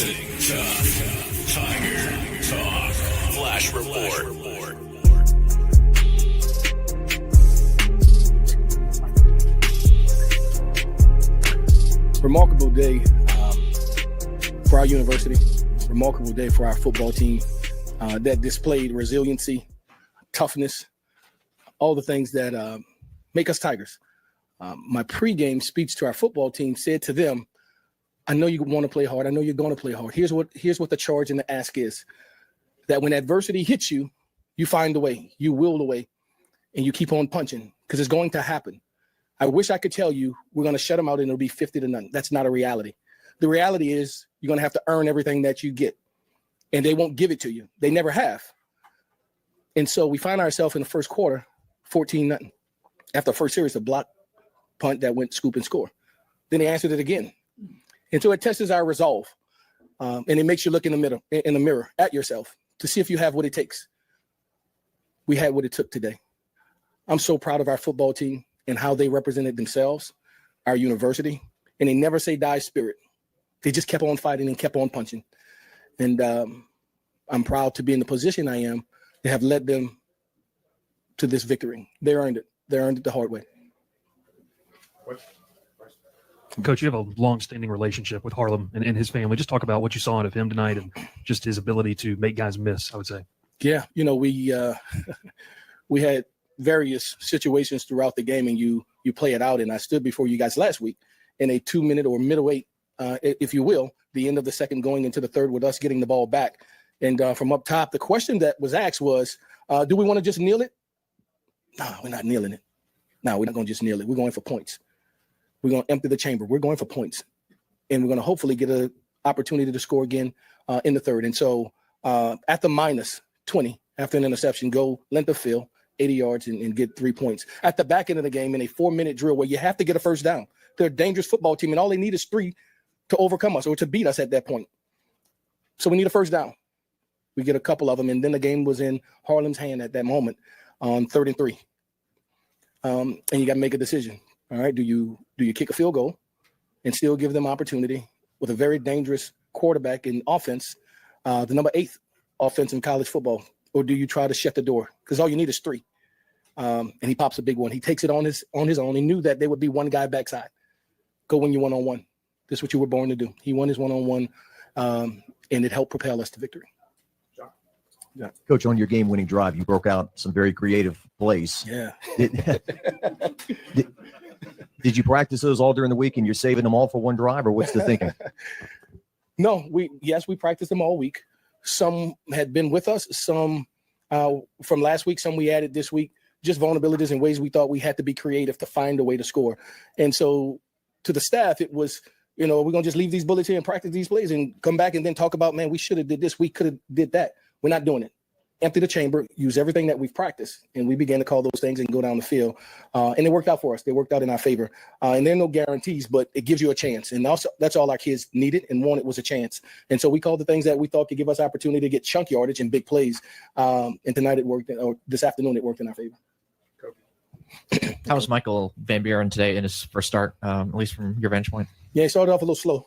Listening Tough Tiger Talk Flash Report. Remarkable day for our university. Remarkable day for our football team that displayed resiliency, toughness, all the things that make us Tigers. My pregame speech to our football team said to them, I know you want to play hard. I know you're going to play hard. Here's what the charge and the ask is, that when adversity hits you, you find a way, you will the way, and you keep on punching because it's going to happen. I wish I could tell you we're going to shut them out and it'll be 50-0. That's not a reality. The reality is you're going to have to earn everything that you get, and they won't give it to you. They never have. And so we find ourselves in the first quarter, 14-0. After the first series, a block punt that went scoop and score. Then they answered it again. And so it tests our resolve, and it makes you look in the mirror at yourself to see if you have what it takes. We had what it took today. I'm so proud of our football team and how they represented themselves, our university, and they never say die spirit. They just kept on fighting and kept on punching. And I'm proud to be in the position I am to have led them to this victory. They earned it. They earned it the hard way. Coach, you have a long-standing relationship with Harlem and his family. Just talk about what you saw out of him tonight and just his ability to make guys miss, I would say. Yeah, we had various situations throughout the game, and you play it out. And I stood before you guys last week in a 2-minute or middleweight, if you will, the end of the second going into the third with us getting the ball back. And from up top, the question that was asked was, do we want to just kneel it? No, we're not kneeling it. No, we're not going to just kneel it. We're going for points. We're going to empty the chamber. We're going for points. And we're going to hopefully get an opportunity to score again in the third. And so at the minus 20, after an interception, go length of field, 80 yards, and get 3 points. At the back end of the game, in a 4-minute drill where you have to get a first down. They're a dangerous football team, and all they need is 3 to overcome us or to beat us at that point. So we need a first down. We get a couple of them, and then the game was in Harlem's hand at that moment on 3rd and 3. And you got to make a decision. All right, do you kick a field goal and still give them opportunity with a very dangerous quarterback in offense, the number 8th offense in college football, or do you try to shut the door? Because all you need is 3. And he pops a big one. He takes it on his own. He knew that there would be one guy backside. Go win you one-on-one. This is what you were born to do. He won his one-on-one, and it helped propel us to victory. Yeah. Coach, on your game-winning drive, you broke out some very creative plays. Yeah. Did you practice those all during the week and you're saving them all for one drive, or what's the thinking? No, we practiced them all week. Some had been with us, some from last week, some we added this week, just vulnerabilities and ways we thought we had to be creative to find a way to score. And so to the staff, it was, we're going to just leave these bullets here and practice these plays and come back and then talk about, man, we should have did this. We could have did that. We're not doing it. Empty the chamber, use everything that we've practiced. And we began to call those things and go down the field. And it worked out for us. They worked out in our favor. And there are no guarantees, but it gives you a chance. And also, that's all our kids needed and wanted was a chance. And so we called the things that we thought could give us opportunity to get chunk yardage and big plays. And tonight it worked, or this afternoon it worked in our favor. How was Michael Van Buren today in his first start, at least from your vantage point? Yeah, he started off a little slow,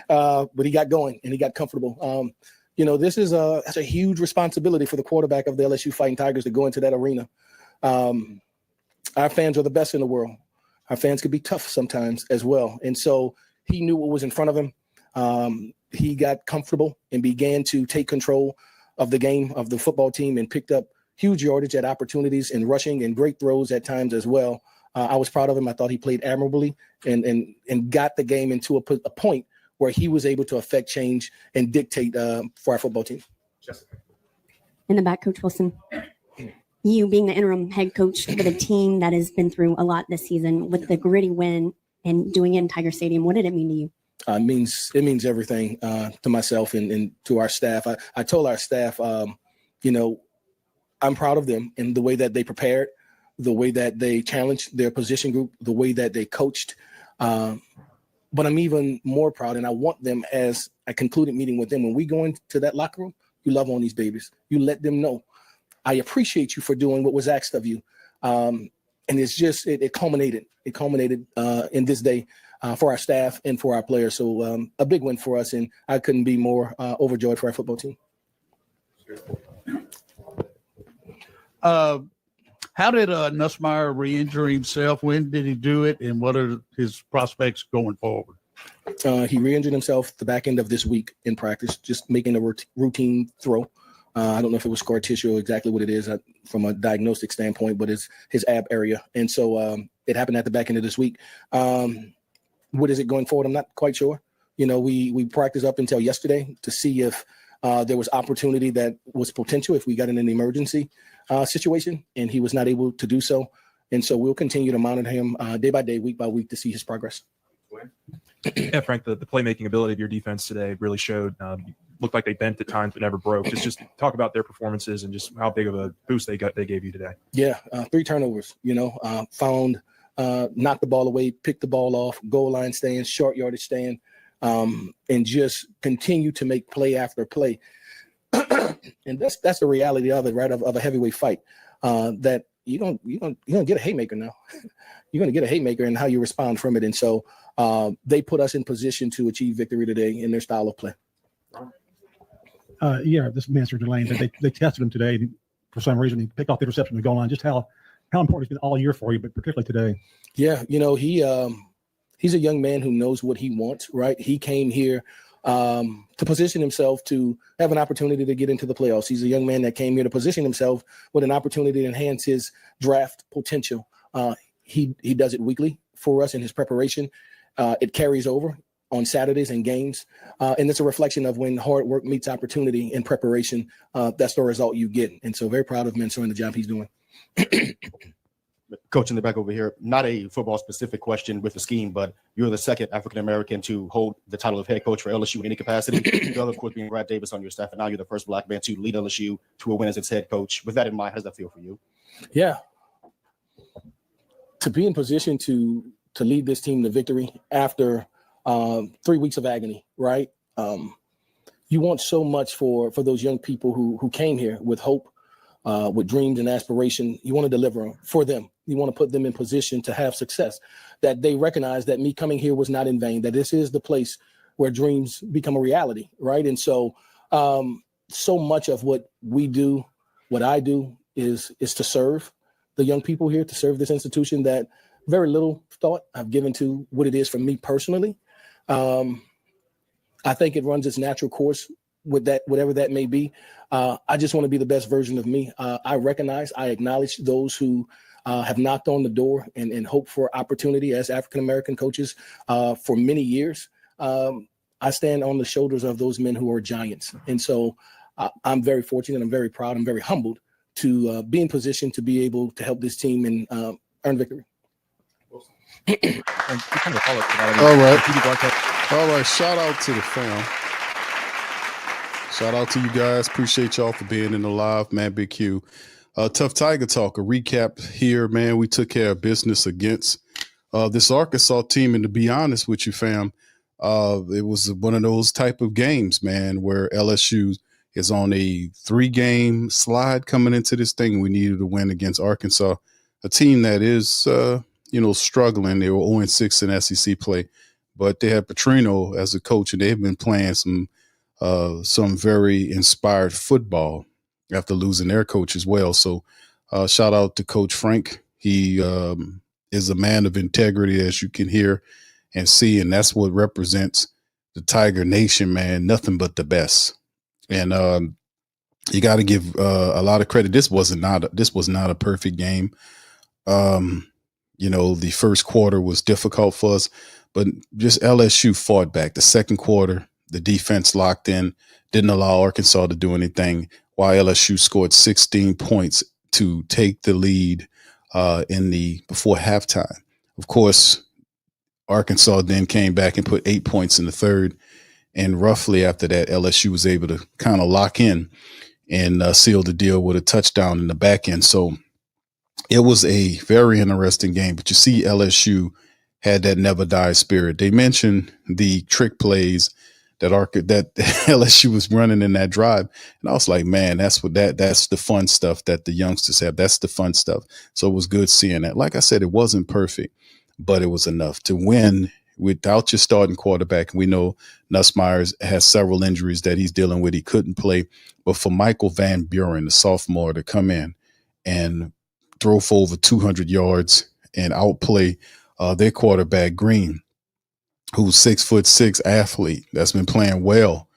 but he got going and he got comfortable. This is that's a huge responsibility for the quarterback of the LSU Fighting Tigers to go into that arena. Our fans are the best in the world. Our fans can be tough sometimes as well. And so he knew what was in front of him. He got comfortable and began to take control of the game, of the football team, and picked up huge yardage at opportunities and rushing and great throws at times as well. I was proud of him. I thought he played admirably and got the game into a point where he was able to affect change and dictate for our football team. Jessica. In the back, Coach Wilson, you being the interim head coach for the team that has been through a lot this season with the gritty win and doing it in Tiger Stadium, what did it mean to you? It means everything to myself and to our staff. I told our staff, I'm proud of them in the way that they prepared, the way that they challenged their position group, the way that they coached. But I'm even more proud, and I want them, as I concluded meeting with them, when we go into that locker room, you love on these babies. You let them know, I appreciate you for doing what was asked of you. it's just it culminated. It culminated in this day for our staff and for our players. So a big win for us, and I couldn't be more overjoyed for our football team. How did Nussmeier re-injure himself? When did he do it, and what are his prospects going forward? He re-injured himself the back end of this week in practice, just making a routine throw. I don't know if it was scar tissue or exactly what it is from a diagnostic standpoint, but it's his ab area. And so it happened at the back end of this week. What is it going forward? I'm not quite sure. You know, we practiced up until yesterday to see if there was opportunity that was potential if we got in an emergency situation, and he was not able to do so. And so we'll continue to monitor him day by day, week by week to see his progress. Yeah, Frank, the playmaking ability of your defense today really showed. Looked like they bent at times but never broke. Just talk about their performances and just how big of a boost they gave you today. Yeah, 3 turnovers. You know, knocked the ball away, picked the ball off, goal line stand, short yardage stand, and just continue to make play after play. And that's the reality of it, right? Of a heavyweight fight. That you're gonna get a haymaker now. You're gonna get a haymaker, and how you respond from it. And so they put us in position to achieve victory today in their style of play. Yeah, this is Master Delane. They tested him today. And for some reason, he picked off the interception to the goal line. Just how important it's been all year for you, but particularly today. Yeah, you know, he's a young man who knows what he wants, right? He came here to position himself to have an opportunity to get into the playoffs. He's a young man that came here to position himself with an opportunity to enhance his draft potential. He does it weekly for us in his preparation. It carries over on Saturdays and games. And it's a reflection of when hard work meets opportunity in preparation, that's the result you get. And so very proud of Mentor and the job he's doing. Coach in the back over here, not a football specific question with the scheme, but you're the second African-American to hold the title of head coach for LSU in any capacity. The other, of course, being Brad Davis on your staff, and now you're the first Black man to lead LSU to a win as its head coach. With that in mind, how does that feel for you? Yeah. To be in position to lead this team to victory after 3 weeks of agony, right? You want so much for those young people who came here with hope, with dreams and aspiration. You want to deliver for them. You want to put them in position to have success, that they recognize that me coming here was not in vain, that this is the place where dreams become a reality, right? And so so much of what we do, what I do is to serve the young people here, to serve this institution that very little thought I've given to what it is for me personally. I think it runs its natural course with that, whatever that may be. I just want to be the best version of me. I acknowledge those who have knocked on the door and hope for opportunity as African-American coaches for many years. I stand on the shoulders of those men who are giants. And so I'm very fortunate. I'm very proud. I'm very humbled to be in position to be able to help this team and earn victory. All right. Shout out to the fam. Shout out to you guys. Appreciate y'all for being in the live, man. Big Q. Tough Tiger Talk. A recap here, man. We took care of business against this Arkansas team. And to be honest with you, fam, it was one of those type of games, man, where LSU is on a 3-game slide coming into this thing. We needed to win against Arkansas, a team that is, struggling. They were 0-6 in SEC play, but they had Petrino as a coach, and they've been playing some very inspired football after losing their coach as well. So shout out to Coach Frank. He is a man of integrity, as you can hear and see, and that's what represents the Tiger Nation, man. Nothing but the best. And you got to give a lot of credit. This was not a perfect game. The first quarter was difficult for us, but just LSU fought back. The second quarter, the defense locked in, didn't allow Arkansas to do anything, while LSU scored 16 points to take the lead before halftime. Of course, Arkansas then came back and put 8 points in the third. And roughly after that, LSU was able to kind of lock in and seal the deal with a touchdown in the back end. So it was a very interesting game. But you see, LSU had that never die spirit. They mentioned the trick plays that LSU was running in that drive. And I was like, man, that's the fun stuff that the youngsters have. That's the fun stuff. So it was good seeing that. Like I said, it wasn't perfect, but it was enough to win without your starting quarterback. We know Nussmeier has several injuries that he's dealing with. He couldn't play. But for Michael Van Buren, the sophomore, to come in and throw for over 200 yards and outplay their quarterback, Green, who's 6'6" athlete that's been playing well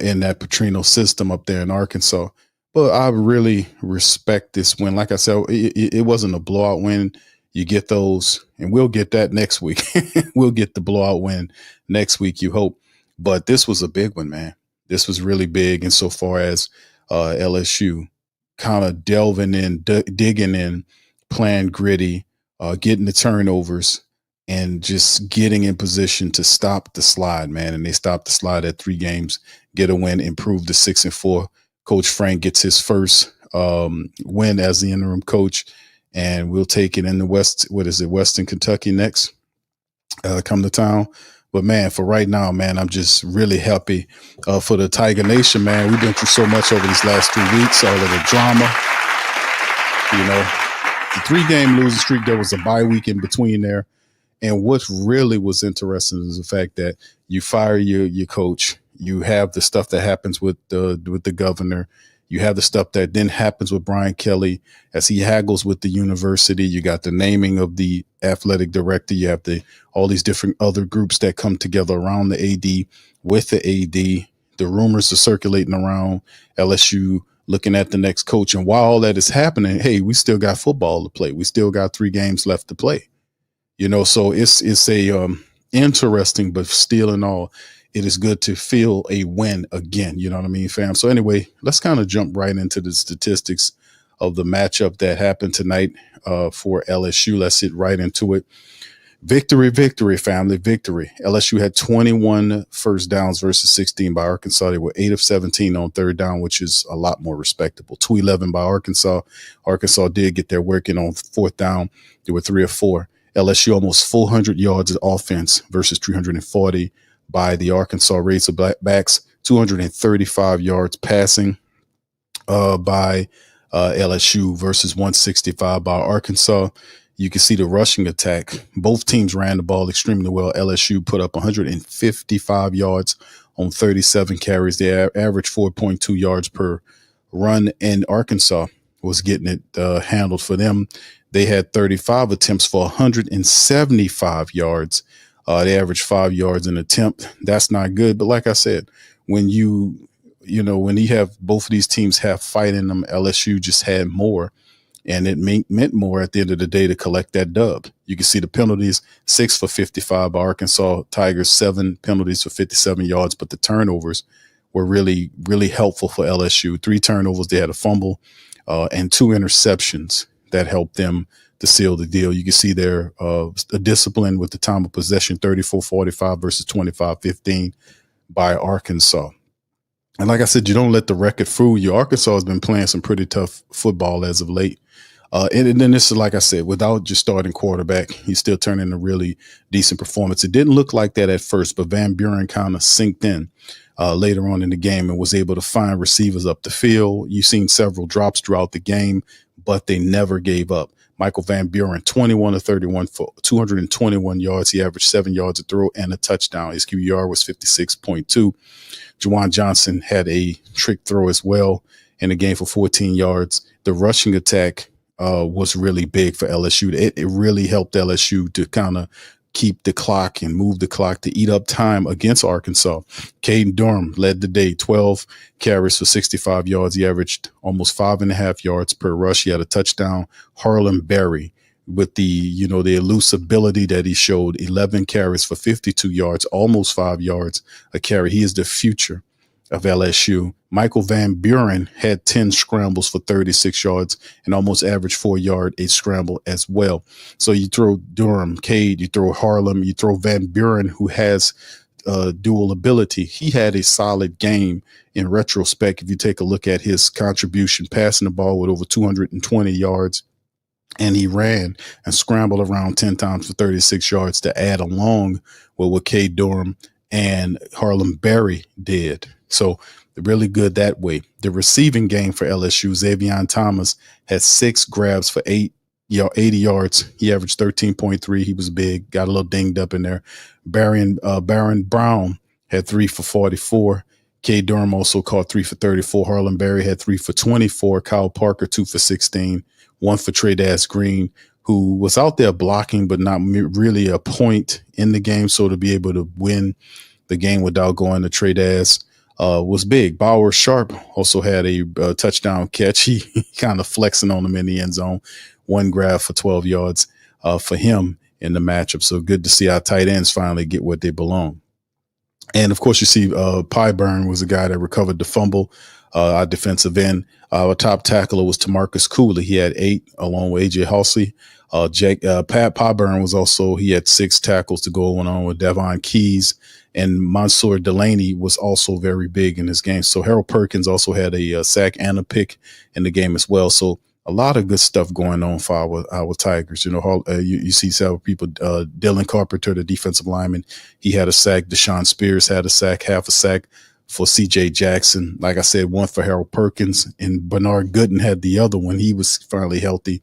in that Petrino system up there in Arkansas. But I really respect this win. Like I said, it wasn't a blowout win. You get those, and we'll get that next week. We'll get the blowout win next week, you hope. But this was a big one, man. This was really big insofar as LSU kind of delving in, digging in, playing gritty, getting the turnovers, and just getting in position to stop the slide, man. And they stopped the slide at 3 games, get a win, improve to 6-4. Coach Frank gets his first win as the interim coach, and we'll take it in the Western Kentucky next, come to town. But, man, for right now, man, I'm just really happy for the Tiger Nation, man. We've been through so much over these last 3 weeks, all of the drama. You know, the 3-game losing streak, there was a bye week in between there. And what really was interesting is the fact that you fire your coach. You have the stuff that happens with the governor. You have the stuff that then happens with Brian Kelly as he haggles with the university. You got the naming of the athletic director. You have all these different other groups that come together around the AD, with the AD. The rumors are circulating around LSU looking at the next coach. And while all that is happening, hey, we still got football to play. We still got 3 games left to play. You know, so it's a interesting, but still in all, it is good to feel a win again. You know what I mean, fam? So anyway, let's kind of jump right into the statistics of the matchup that happened tonight for LSU. Let's get right into it. Victory, family, victory. LSU had 21 first downs versus 16 by Arkansas. They were 8 of 17 on third down, which is a lot more respectable. 211 by Arkansas. Arkansas did get their work in on fourth down. They were 3 of 4. LSU almost 400 yards of offense versus 340 by the Arkansas Razorbacks. 235 yards passing by LSU versus 165 by Arkansas. You can see the rushing attack. Both teams ran the ball extremely well. LSU put up 155 yards on 37 carries. They averaged 4.2 yards per run, and Arkansas was getting it handled for them. They had 35 attempts for 175 yards. They averaged 5 yards an attempt. That's not good. But like I said, when you have both of these teams have fight in them, LSU just had more. And it meant more at the end of the day to collect that dub. You can see the penalties, 6 for 55 by Arkansas Tigers, 7 penalties for 57 yards. But the turnovers were really, really helpful for LSU. 3 turnovers. They had a fumble and 2 interceptions that helped them to seal the deal. You can see there a discipline with the time of possession, 34-45 versus 25-15 by Arkansas. And like I said, you don't let the record fool you. Arkansas has been playing some pretty tough football as of late. And then this is, like I said, without your starting quarterback, he's still turning a really decent performance. It didn't look like that at first, but Van Buren kind of synced in later on in the game and was able to find receivers up the field. You've seen several drops throughout the game, but they never gave up. Michael Van Buren, 21 of 31 for 221 yards. He averaged 7 yards a throw and a touchdown. His QBR was 56.2. Juwan Johnson had a trick throw as well in the game for 14 yards. The rushing attack was really big for LSU. It really helped LSU to kind of keep the clock and move the clock to eat up time against Arkansas. Caden Durham led the day, 12 carries for 65 yards. He averaged almost 5.5 yards per rush. He had a touchdown. Harlan Berry, with the elusibility that he showed, 11 carries for 52 yards, almost 5 yards a carry. He is the future of LSU. Michael Van Buren had 10 scrambles for 36 yards and almost averaged 4 yards a scramble as well. So you throw Durham, Cade, you throw Harlem, you throw Van Buren, who has dual ability. He had a solid game in retrospect. If you take a look at his contribution, passing the ball with over 220 yards, and he ran and scrambled around 10 times for 36 yards to add along with what Cade Durham and Harlem Berry did. So really good that way. The receiving game for LSU, Xavier Thomas had 6 grabs for 80 yards. He averaged 13.3. He was big, got a little dinged up in there. Baron Brown had 3 for 44. K. Durham also caught 3 for 34. Harlem Berry had 3 for 24. Kyle Parker, 2 for 16. 1 for Trey Green, who was out there blocking, but not really a point in the game. So to be able to win the game without going to Trey was big. Bauer Sharp also had a touchdown catch. He kind of flexing on him in the end zone. 1 grab for 12 yards for him in the matchup. So good to see our tight ends finally get what they belong. And of course, you see Pyburn was the guy that recovered the fumble. Our defensive end, our top tackler was Tamarcus Cooley. He had 8 along with AJ Halsey. Pat Pyburn was also, he had 6 tackles to go along with Devon Keys. And Mansour Delaney was also very big in this game. So Harold Perkins also had a sack and a pick in the game as well. So a lot of good stuff going on for our Tigers. You know, you see several people. Dylan Carpenter, the defensive lineman, he had a sack. Deshaun Spears had a sack, half a sack for C.J. Jackson. Like I said, 1 for Harold Perkins, and Bernard Gooden had the other one. He was finally healthy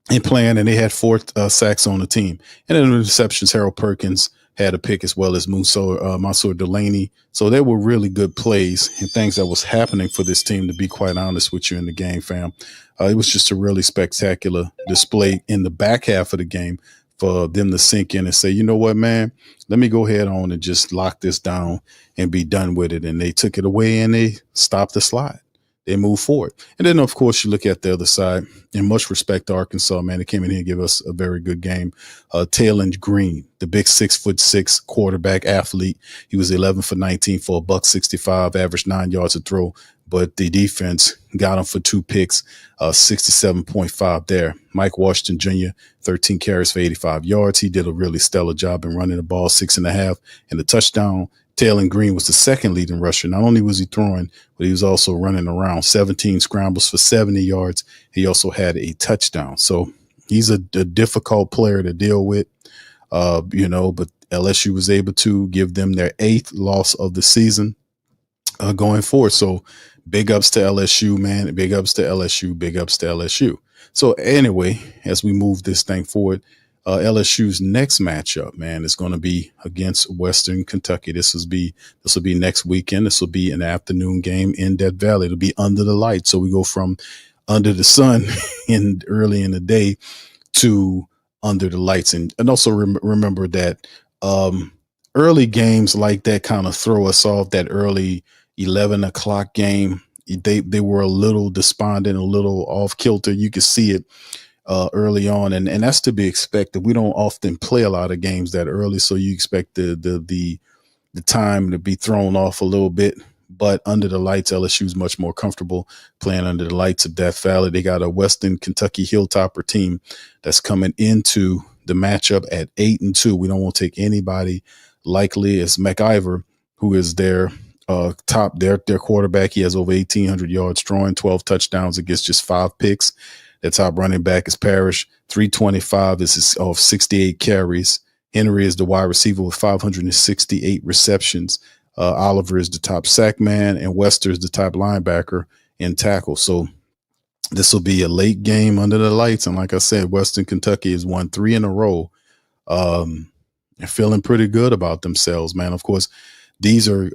and playing, and they had 4 sacks on the team. And in the receptions, Harold Perkins had a pick as well as Mansour Delaney. So they were really good plays and things that was happening for this team, to be quite honest with you, in the game, fam. It was just a really spectacular display in the back half of the game for them to sink in and say, you know what, man, let me go ahead on and just lock this down and be done with it. And they took it away and they stopped the slide. They moved forward. And then, of course, you look at the other side, and much respect to Arkansas, man. They came in here and gave us a very good game. Taylon Green, the big 6'6" quarterback athlete. He was 11 for 19 for $165, averaged 9 yards a throw. But the defense got him for 2 picks, 67.5 there. Mike Washington Jr., 13 carries for 85 yards. He did a really stellar job in running the ball, 6.5, and a touchdown. Taylon Green was the second leading rusher. Not only was he throwing, but he was also running around. 17 scrambles for 70 yards. He also had a touchdown. So he's a difficult player to deal with, but LSU was able to give them their 8th loss of the season going forward. So big ups to LSU, man. Big ups to LSU. Big ups to LSU. So anyway, as we move this thing forward, LSU's next matchup, man, is going to be against Western Kentucky. This will be next weekend. This will be an afternoon game in Death Valley. It'll be under the lights. So we go from under the sun early in the day to under the lights. And also remember that early games like that kind of throw us off. That early 11 o'clock game, they were a little despondent, a little off kilter. You could see it early on, and that's to be expected. We don't often play a lot of games that early, so you expect the time to be thrown off a little bit. But under the lights, LSU is much more comfortable playing under the lights of Death Valley. They got a Western Kentucky Hilltopper team that's coming into the matchup at 8-2. We don't want to take anybody likely as McIver, who is their their quarterback. He has over 1,800 yards throwing, 12 touchdowns against just 5 picks. Their top running back is Parrish, 325. This is off 68 carries. Henry is the wide receiver with 568 receptions. Oliver is the top sack man, and Wester is the top linebacker in tackle. So this will be a late game under the lights. And like I said, Western Kentucky has won 3 in a row. They're feeling pretty good about themselves, man. Of course, these are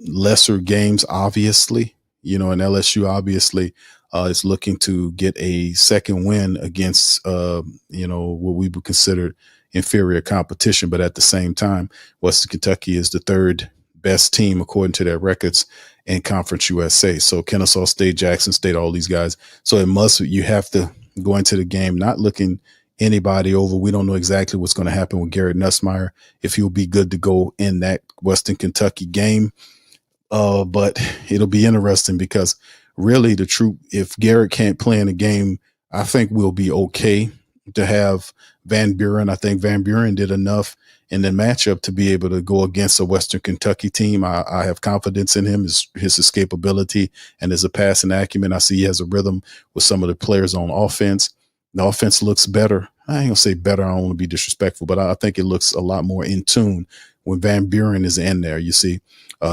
lesser games, obviously, and LSU obviously is looking to get a second win against, what we would consider inferior competition. But at the same time, Western Kentucky is the 3rd best team according to their records in Conference USA. So Kennesaw State, Jackson State, all these guys. So you have to go into the game not looking anybody over. We don't know exactly what's going to happen with Garrett Nussmeier, if he'll be good to go in that Western Kentucky game. But it'll be interesting because really the truth, if Garrett can't play in the game, I think we'll be okay to have Van Buren. I think Van Buren did enough in the matchup to be able to go against a Western Kentucky team. I have confidence in him, his escapability and his passing acumen. I see he has a rhythm with some of the players on offense. The offense looks better I ain't gonna say better. I don't want to be disrespectful, but I think it looks a lot more in tune when Van Buren is in there, you see,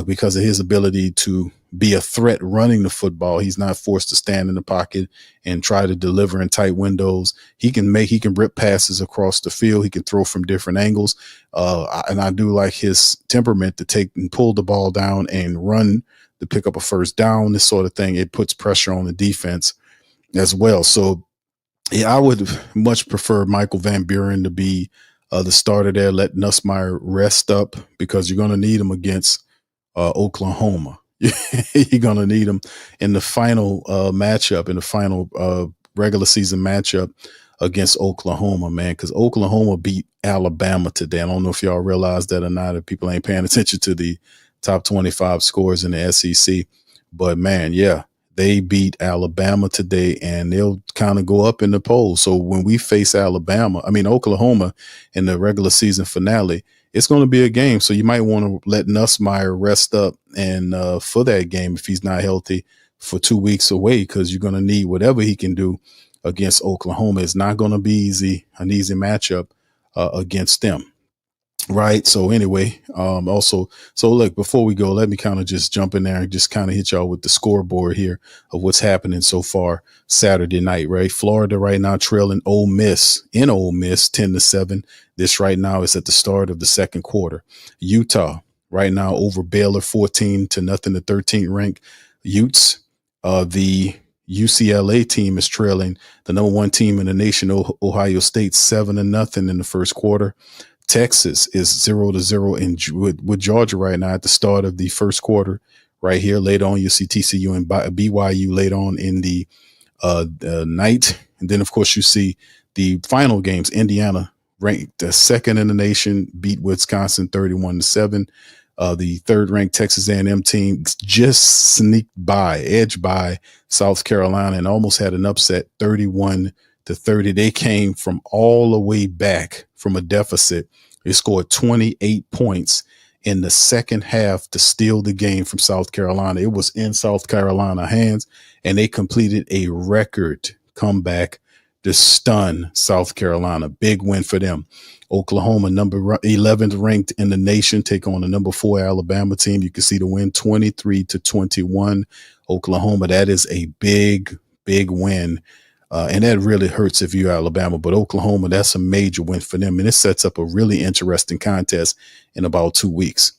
because of his ability to be a threat running the football. He's not forced to stand in the pocket and try to deliver in tight windows. He can rip passes across the field. He can throw from different angles. And I do like his temperament to take and pull the ball down and run to pick up a first down, this sort of thing. It puts pressure on the defense as well. So yeah, I would much prefer Michael Van Buren to be the starter there. Let Nussmeier rest up because you're going to need him against Oklahoma. You're going to need him in the final matchup, in the final regular season matchup against Oklahoma, man, because Oklahoma beat Alabama today. I don't know if y'all realize that or not, if people ain't paying attention to the top 25 scores in the SEC. But, man, yeah, they beat Alabama today, and they'll kind of go up in the polls. So when we face Oklahoma in the regular season finale, it's going to be a game. So you might want to let Nussmeier rest up and for that game if he's not healthy for 2 weeks away, because you're going to need whatever he can do against Oklahoma. It's not going to be an easy matchup against them. Right. So anyway, so look, before we go, let me kind of just jump in there and just kind of hit y'all with the scoreboard here of what's happening so far Saturday night, right? Florida right now trailing Ole Miss 10-7. This right now is at the start of the second quarter. Utah right now over Baylor 14-0, the 13th ranked Utes. The UCLA team is trailing the number one team in the nation, Ohio State, 7-0 in the first quarter. Texas is 0-0 with Georgia right now at the start of the first quarter. Right here, later on, you see TCU and BYU later on in the night. And then, of course, you see the final games. Indiana, ranked second in the nation, beat Wisconsin 31-7. The third-ranked Texas A&M team just edged by South Carolina and almost had an upset 31-30. They came from all the way back from a deficit. They scored 28 points in the second half to steal the game from South Carolina. It was in South Carolina hands, and they completed a record comeback to stun South Carolina. Big win for them. Oklahoma, number 11th ranked in the nation, take on the number 4 Alabama team. You can see the win 23-21. Oklahoma, that is a big, big win. And that really hurts if you're Alabama, but Oklahoma, that's a major win for them. And it sets up a really interesting contest in about 2 weeks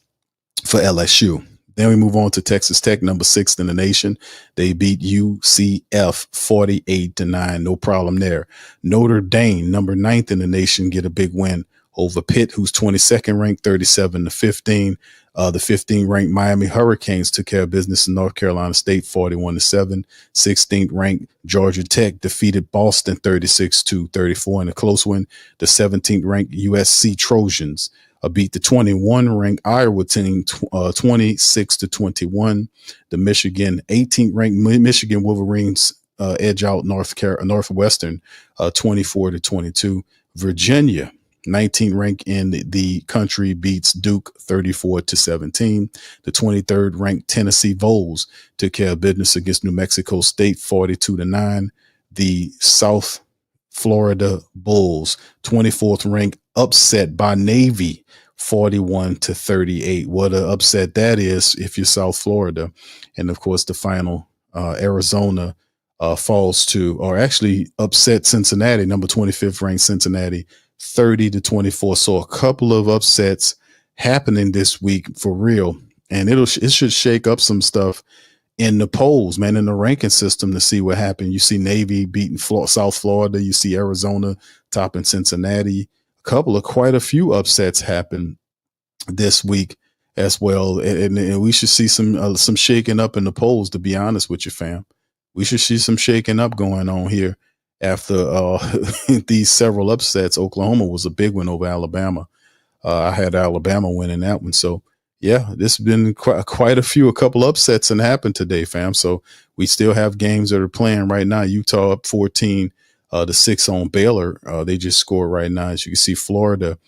for LSU. Then we move on to Texas Tech, number 6 in the nation. They beat UCF 48-9. No problem there. Notre Dame, number 9th in the nation, get a big win over Pitt, who's 22nd ranked, 37-15. The 15th ranked Miami Hurricanes took care of business in North Carolina State, 41-7. 16th ranked Georgia Tech defeated Boston 36-34 in a close one. The 17th ranked USC Trojans beat the 21 ranked Iowa team 26-21. The Michigan 18th ranked Michigan Wolverines edge out Northwestern 24-22. Virginia, 19th ranked in the country, beats Duke 34-17. The 23rd ranked Tennessee Vols took care of business against New Mexico State 42-9. The South Florida Bulls, 24th ranked, upset by Navy 41-38. What an upset that is if you're South Florida. And of course, the final Arizona falls to, or actually upset Cincinnati, number 25th ranked Cincinnati, 30-24. So a couple of upsets happening this week for real. And it should shake up some stuff in the polls, man, in the ranking system to see what happened. You see Navy beating South Florida. You see Arizona topping Cincinnati. Quite a few upsets happen this week as well. And we should see some shaking up in the polls, to be honest with you, fam. We should see some shaking up going on here after these several upsets. Oklahoma was a big one over Alabama. I had Alabama winning that one. So, yeah, this has been quite a couple upsets and happened today, fam. So we still have games that are playing right now. Utah up 14-6 on Baylor. They just scored right now. As you can see, Florida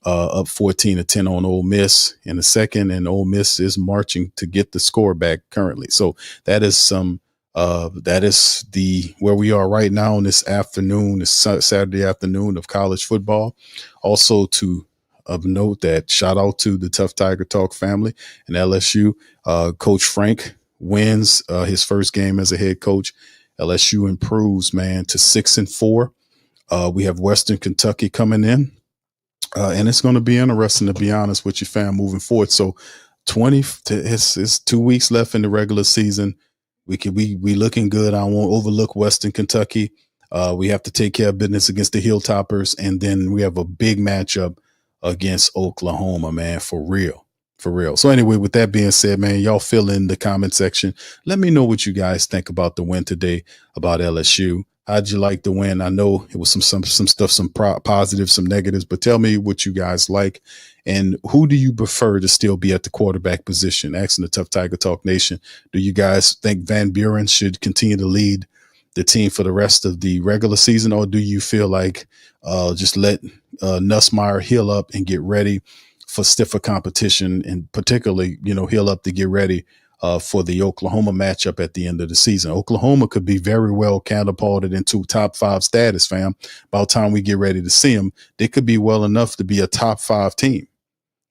up 14-10 on Ole Miss in the second, and Ole Miss is marching to get the score back currently. So that is some That is where we are right now on this afternoon, this Saturday afternoon of college football. Also of note that shout out to the Tough Tiger Talk family and LSU. Coach Frank wins his first game as a head coach. LSU improves, man, to 6-4. We have Western Kentucky coming in, and it's going to be interesting, to be honest with you, fam, moving forward. So it's 2 weeks left in the regular season. We looking good. I won't overlook Western Kentucky. We have to take care of business against the Hilltoppers, and then we have a big matchup against Oklahoma, man, for real. So anyway, with that being said, man, y'all fill in the comment section. Let me know what you guys think about the win today, about LSU. How'd you like the win? I know it was some stuff, some positives, some negatives, but tell me what you guys like. And who do you prefer to still be at the quarterback position? Asking the Tough Tiger Talk Nation. Do you guys think Van Buren should continue to lead the team for the rest of the regular season? Or do you feel like just let Nussmeier heal up and get ready for stiffer competition, and particularly, heal up to get ready for the Oklahoma matchup at the end of the season? Oklahoma could be very well catapulted into top 5 status, fam. By the time we get ready to see them, they could be well enough to be a top 5 team.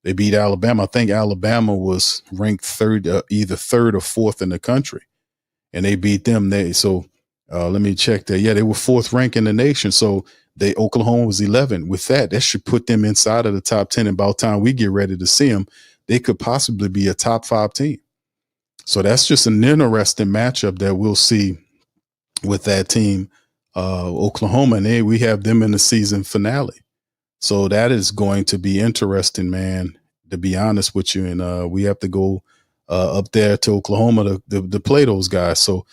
They beat Alabama. I think Alabama was ranked either third or fourth in the country, and they beat them. Let me check that. Yeah, they were 4th ranked in the nation. So Oklahoma was 11. With that should put them inside of the top 10. And by the time we get ready to see them, they could possibly be a top 5 team. So that's just an interesting matchup that we'll see with that team, Oklahoma. And we have them in the season finale. So that is going to be interesting, man, to be honest with you. And we have to go up there to Oklahoma to play those guys. So,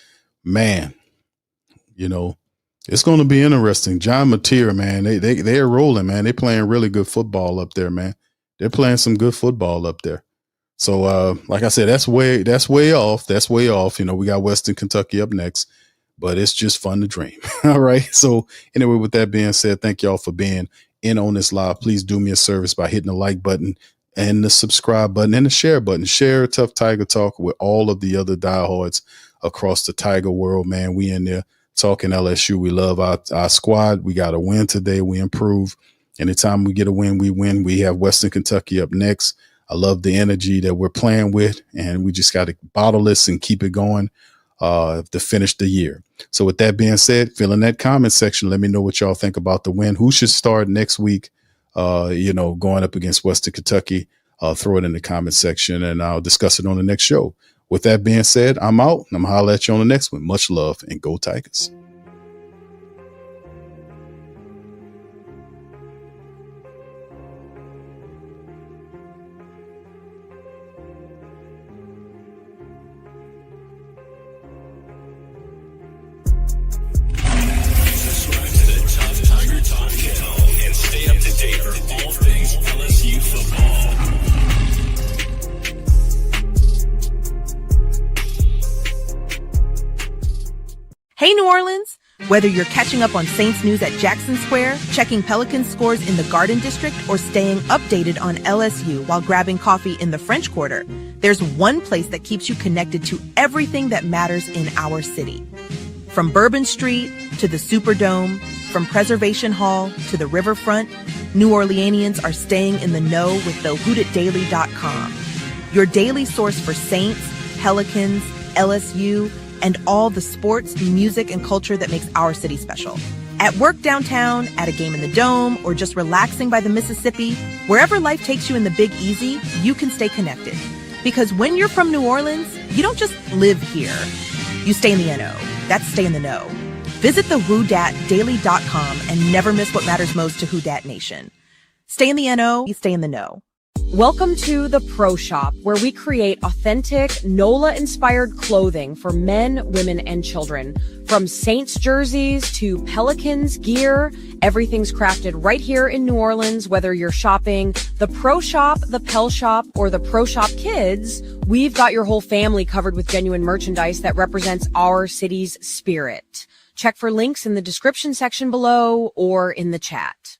man, it's going to be interesting. John Mateer, man, they're rolling, man. They're playing really good football up there, man. They're playing some good football up there. So, like I said, that's way off. That's way off. We got Western Kentucky up next, but it's just fun to dream. All right. So anyway, with that being said, thank y'all for being in on this live. Please do me a service by hitting the like button and the subscribe button and the share button. Share Tough Tiger Talk with all of the other diehards across the Tiger world, man. We in there talking LSU. We love our squad. We got a win today. We improve. Anytime we get a win, we win. We have Western Kentucky up next. I love the energy that we're playing with, and we just got to bottle this and keep it going to finish the year. So with that being said, fill in that comment section. Let me know what y'all think about the win. Who should start next week, going up against Western Kentucky? Throw it in the comment section, and I'll discuss it on the next show. With that being said, I'm out, and I'm going to holler at you on the next one. Much love, and go Tigers. Subscribe to the Tough Tiger Talk channel and stay up to date for all things LSU football. Hey, New Orleans! Whether you're catching up on Saints news at Jackson Square, checking Pelicans scores in the Garden District, or staying updated on LSU while grabbing coffee in the French Quarter, there's one place that keeps you connected to everything that matters in our city. From Bourbon Street to the Superdome, from Preservation Hall to the Riverfront, New Orleanians are staying in the know with the WhoDatDaily.com. Your daily source for Saints, Pelicans, LSU, and all the sports, music, and culture that makes our city special. At work downtown, at a game in the Dome, or just relaxing by the Mississippi, wherever life takes you in the Big Easy, you can stay connected. Because when you're from New Orleans, you don't just live here. You stay in the NO. That's stay in the know. Visit the WhoDatDaily.com and never miss what matters most to Who Dat Nation. Stay in the NO, you stay in the know. Welcome to the Pro Shop, where we create authentic NOLA-inspired clothing for men, women, and children. From Saints jerseys to Pelicans gear, everything's crafted right here in New Orleans. Whether you're shopping the Pro Shop, the Pel Shop, or the Pro Shop Kids, we've got your whole family covered with genuine merchandise that represents our city's spirit. Check for links in the description section below or in the chat.